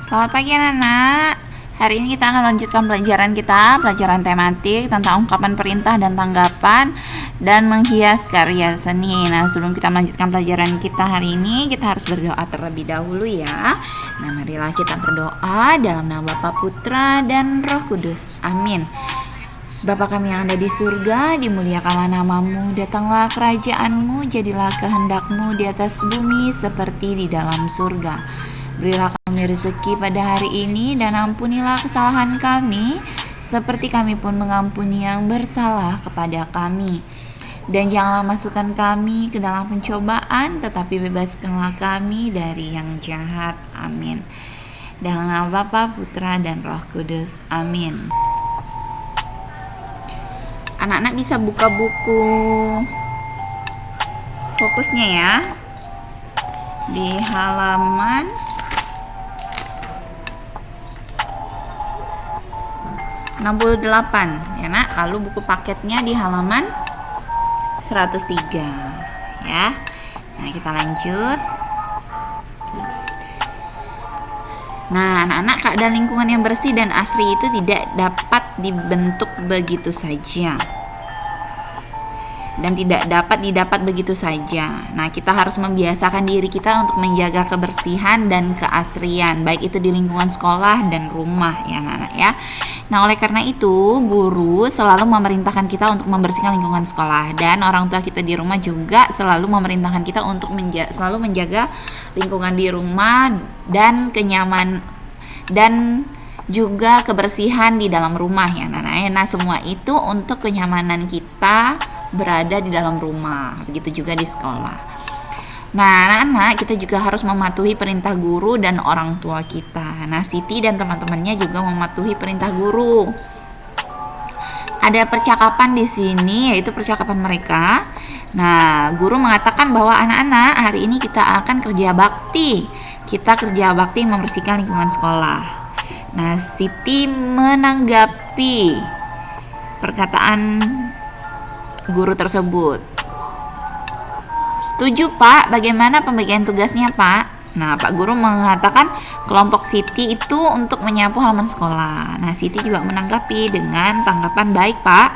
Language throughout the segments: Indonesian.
Selamat pagi anak-anak. Hari ini kita akan lanjutkan pelajaran tematik tentang ungkapan perintah dan tanggapan dan menghias karya seni. Nah, sebelum kita melanjutkan pelajaran kita hari ini, kita harus berdoa terlebih dahulu ya. Nah, marilah kita berdoa dalam nama Bapa, Putra, dan Roh Kudus. Amin. Bapa kami yang ada di surga, dimuliakanlah namamu, datanglah kerajaanmu, jadilah kehendakmu di atas bumi seperti di dalam surga. Berilah kami rezeki pada hari ini dan ampunilah kesalahan kami seperti kami pun mengampuni yang bersalah kepada kami. Dan janganlah masukkan kami ke dalam pencobaan, tetapi bebaskanlah kami dari yang jahat. Amin. Dalam nama Bapa, Putra, dan Roh Kudus. Amin. Anak-anak bisa buka buku fokusnya ya di halaman 68 ya nak, lalu buku paketnya di halaman 103 ya. Nah, kita lanjut. Nah, anak-anak, keadaan lingkungan yang bersih dan asri itu tidak dapat dibentuk begitu saja dan tidak dapat didapat begitu saja. Nah, kita harus membiasakan diri kita untuk menjaga kebersihan dan keasrian, baik itu di lingkungan sekolah dan rumah ya anak-anak ya. Nah, oleh karena itu, guru selalu memerintahkan kita untuk membersihkan lingkungan sekolah, dan orang tua kita di rumah juga selalu memerintahkan kita untuk selalu menjaga lingkungan di rumah dan kenyaman dan juga kebersihan di dalam rumah ya anak-anak. Nah, semua itu untuk kenyamanan kita berada di dalam rumah, begitu juga di sekolah. Nah, anak-anak, kita juga harus mematuhi perintah guru dan orang tua kita. Nah, Siti dan teman-temannya juga mematuhi perintah guru. Ada percakapan di sini, yaitu percakapan mereka. Nah, guru mengatakan bahwa anak-anak, hari ini kita akan kerja bakti. Kita kerja bakti membersihkan lingkungan sekolah. Nah, Siti menanggapi perkataan guru tersebut. Setuju Pak, bagaimana pembagian tugasnya Pak? Nah, Pak Guru mengatakan kelompok Siti itu untuk menyapu halaman sekolah. Nah, Siti juga menanggapi dengan tanggapan baik Pak.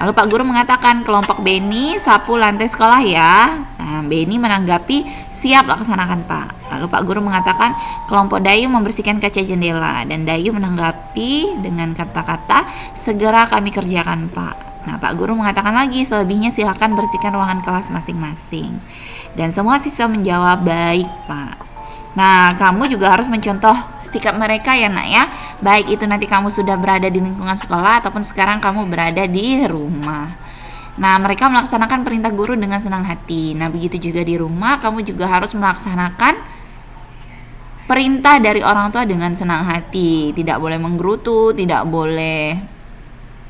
Lalu Pak Guru mengatakan kelompok Beni sapu lantai sekolah ya. Nah, Beni menanggapi siap laksanakan Pak. Lalu Pak Guru mengatakan kelompok Dayu membersihkan kaca jendela, dan Dayu menanggapi dengan kata-kata segera kami kerjakan Pak. Nah, Pak Guru mengatakan lagi, selebihnya silakan bersihkan ruangan kelas masing-masing. Dan semua siswa menjawab, baik Pak. Nah, kamu juga harus mencontoh sikap mereka ya nak ya. Baik itu nanti kamu sudah berada di lingkungan sekolah ataupun sekarang kamu berada di rumah. Nah, mereka melaksanakan perintah guru dengan senang hati. Nah, begitu juga di rumah, kamu juga harus melaksanakan perintah dari orang tua dengan senang hati. Tidak boleh menggerutu, tidak boleh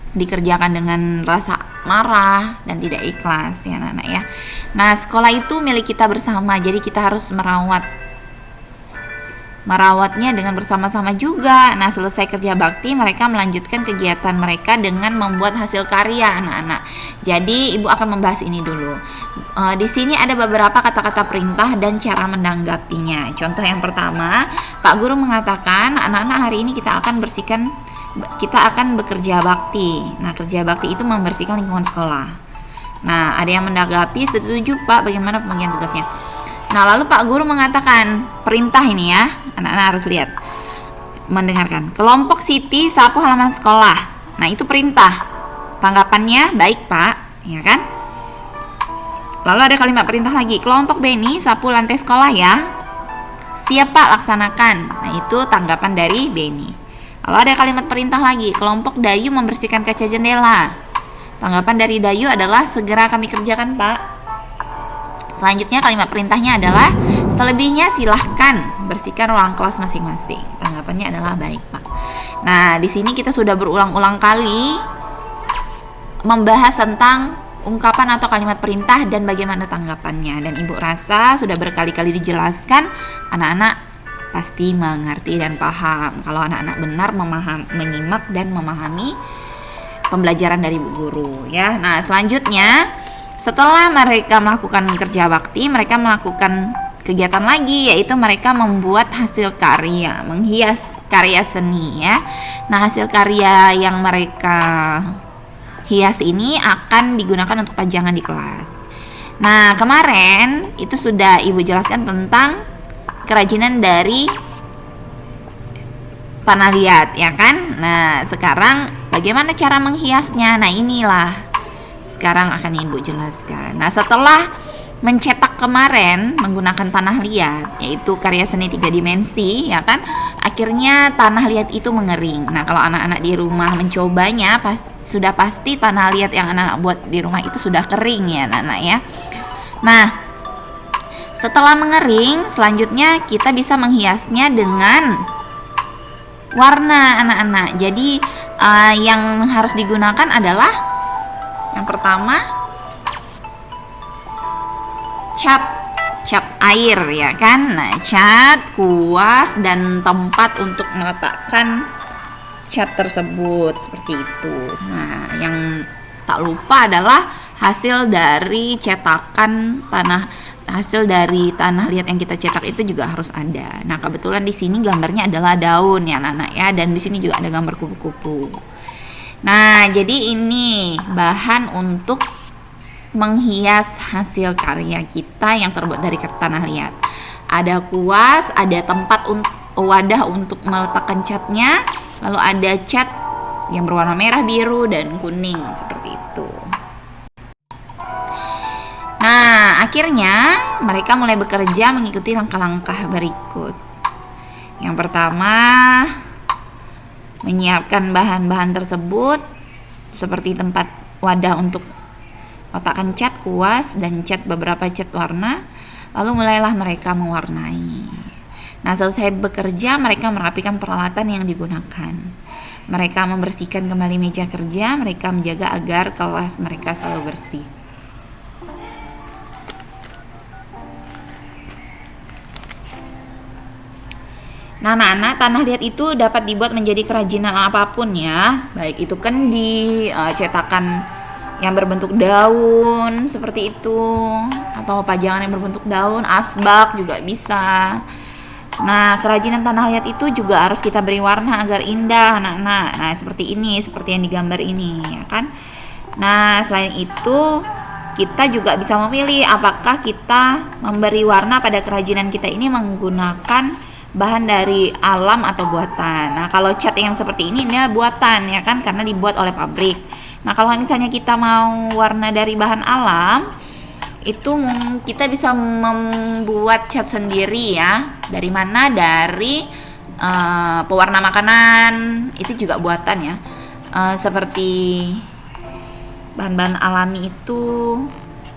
dikerjakan dengan rasa marah dan tidak ikhlas ya anak-anak ya. Nah, sekolah itu milik kita bersama, jadi kita harus merawatnya dengan bersama-sama juga. Nah, selesai kerja bakti, mereka melanjutkan kegiatan mereka dengan membuat hasil karya anak-anak. Jadi ibu akan membahas ini dulu. Di sini ada beberapa kata-kata perintah dan cara menanggapinya. Contoh yang pertama, Pak Guru mengatakan anak-anak, hari ini kita akan bekerja bakti. Nah, kerja bakti itu membersihkan lingkungan sekolah. Nah, ada yang menanggapi setuju Pak, bagaimana pembagian tugasnya. Nah, lalu Pak Guru mengatakan perintah ini ya, anak-anak harus lihat, mendengarkan. Kelompok Siti sapu halaman sekolah. Nah, itu perintah. Tanggapannya baik Pak, ya kan? Lalu ada kalimat perintah lagi, kelompok Beni sapu lantai sekolah ya. Siap Pak, laksanakan. Nah, itu tanggapan dari Beni. Lalu ada kalimat perintah lagi, kelompok Dayu membersihkan kaca jendela. Tanggapan dari Dayu adalah segera kami kerjakan Pak. Selanjutnya kalimat perintahnya adalah selebihnya silahkan bersihkan ruang kelas masing-masing. Tanggapannya adalah baik Pak. Nah, di sini kita sudah berulang-ulang kali membahas tentang ungkapan atau kalimat perintah dan bagaimana tanggapannya. Dan ibu rasa sudah berkali-kali dijelaskan, anak-anak pasti mengerti dan paham kalau anak-anak benar menyimak dan memahami pembelajaran dari bu guru ya. Nah, selanjutnya setelah mereka melakukan kerja bakti, mereka melakukan kegiatan lagi, yaitu mereka membuat hasil karya, menghias karya seni ya. Nah, hasil karya yang mereka hias ini akan digunakan untuk pajangan di kelas. Nah, kemarin itu sudah Ibu jelaskan tentang kerajinan dari tanah liat ya kan. Nah, sekarang bagaimana cara menghiasnya? Nah, inilah sekarang akan Ibu jelaskan. Nah, setelah mencetak kemarin menggunakan tanah liat, yaitu karya seni 3 dimensi ya kan, akhirnya tanah liat itu mengering. Nah, kalau anak-anak di rumah mencobanya sudah pasti tanah liat yang anak-anak buat di rumah itu sudah kering ya anak-anak ya. Nah, setelah mengering, selanjutnya kita bisa menghiasnya dengan warna anak-anak. Jadi yang harus digunakan adalah yang pertama cat air ya kan. Nah, cat, kuas, dan tempat untuk meletakkan cat tersebut seperti itu. Nah, yang tak lupa adalah hasil dari cetakan hasil dari tanah liat yang kita cetak itu juga harus ada. Nah, kebetulan di sini gambarnya adalah daun ya anak-anak ya, dan di sini juga ada gambar kupu-kupu. Nah, jadi ini bahan untuk menghias hasil karya kita yang terbuat dari tanah liat. Ada kuas, ada tempat wadah untuk meletakkan catnya, lalu ada cat yang berwarna merah, biru, dan kuning seperti itu. Nah, akhirnya mereka mulai bekerja mengikuti langkah-langkah berikut. Yang pertama, menyiapkan bahan-bahan tersebut seperti tempat wadah untuk letakkan cat, kuas, dan beberapa cat warna. Lalu mulailah mereka mewarnai. Nah, selesai bekerja, mereka merapikan peralatan yang digunakan. Mereka membersihkan kembali meja kerja. Mereka menjaga agar kelas mereka selalu bersih. Nah, anak-anak, tanah liat itu dapat dibuat menjadi kerajinan apapun ya. Baik itu kendi, cetakan yang berbentuk daun seperti itu, atau pajangan yang berbentuk daun, asbak juga bisa. Nah, kerajinan tanah liat itu juga harus kita beri warna agar indah anak-anak. Nah, seperti ini, seperti yang digambar ini ya kan. Nah, selain itu kita juga bisa memilih apakah kita memberi warna pada kerajinan kita ini menggunakan bahan dari alam atau buatan. Nah, kalau cat yang seperti ini buatan ya kan, karena dibuat oleh pabrik. Nah, kalau misalnya kita mau warna dari bahan alam, itu kita bisa membuat cat sendiri ya. Dari mana? Dari pewarna makanan, itu juga buatan ya. Seperti bahan-bahan alami itu,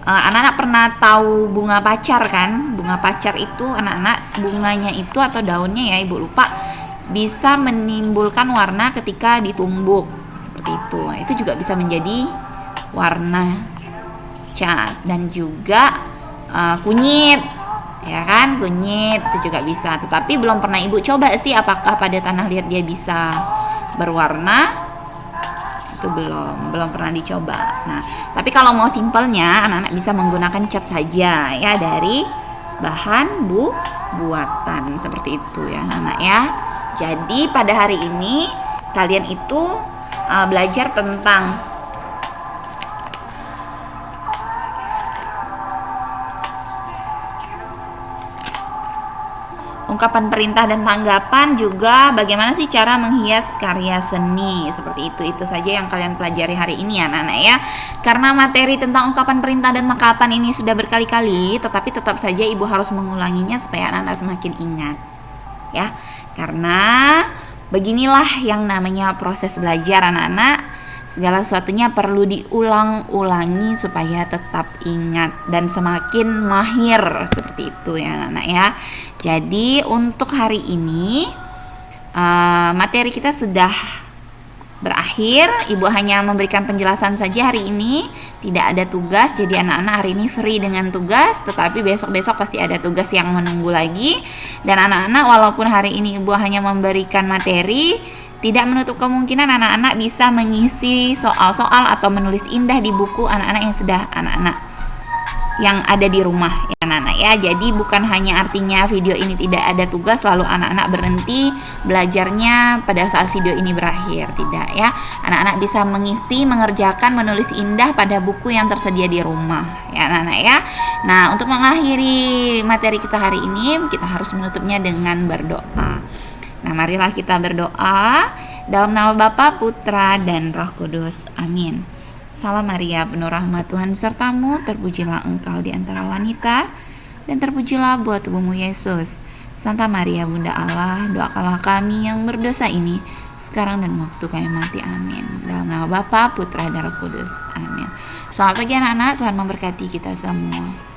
anak-anak pernah tahu bunga pacar kan? Bunga pacar itu anak-anak, bunganya itu atau daunnya ya, Ibu lupa, bisa menimbulkan warna ketika ditumbuk seperti itu. Itu juga bisa menjadi warna cat. Dan juga kunyit ya kan, kunyit itu juga bisa. Tetapi belum pernah Ibu coba sih apakah pada tanah liat dia bisa berwarna. Itu belum pernah dicoba. Nah, tapi kalau mau simpelnya, anak-anak bisa menggunakan cat saja ya, dari bahan buatan seperti itu ya anak-anak ya. Jadi pada hari ini kalian itu belajar tentang ungkapan perintah dan tanggapan, juga bagaimana sih cara menghias karya seni seperti itu. Itu saja yang kalian pelajari hari ini ya anak-anak ya. Karena materi tentang ungkapan perintah dan tanggapan ini sudah berkali-kali, tetapi tetap saja Ibu harus mengulanginya supaya anak-anak semakin ingat ya. Karena beginilah yang namanya proses belajar anak-anak. Segala sesuatunya perlu diulang-ulangi supaya tetap ingat dan semakin mahir seperti itu ya anak-anak ya. Jadi untuk hari ini materi kita sudah berakhir. Ibu hanya memberikan penjelasan saja hari ini, tidak ada tugas. Jadi anak-anak hari ini free dengan tugas, tetapi besok-besok pasti ada tugas yang menunggu lagi. Dan anak-anak walaupun hari ini Ibu hanya memberikan materi, tidak menutup kemungkinan anak-anak bisa mengisi soal-soal atau menulis indah di buku anak-anak yang sudah anak-anak yang ada di rumah ya anak-anak ya. Jadi bukan hanya artinya video ini tidak ada tugas lalu anak-anak berhenti belajarnya pada saat video ini berakhir, tidak ya. Anak-anak bisa mengisi, mengerjakan, menulis indah pada buku yang tersedia di rumah ya anak-anak ya. Nah, untuk mengakhiri materi kita hari ini, kita harus menutupnya dengan berdoa. Nah, marilah kita berdoa dalam nama Bapa, Putra, dan Roh Kudus. Amin. Salam Maria, penuh rahmat Tuhan sertamu, terpujilah engkau di antara wanita, dan terpujilah buah tubuhmu Yesus. Santa Maria, Bunda Allah, doakanlah kami yang berdosa ini, sekarang dan waktu kami mati. Amin. Dalam nama Bapa, Putra, dan Roh Kudus. Amin. Selamat pagi anak-anak, Tuhan memberkati kita semua.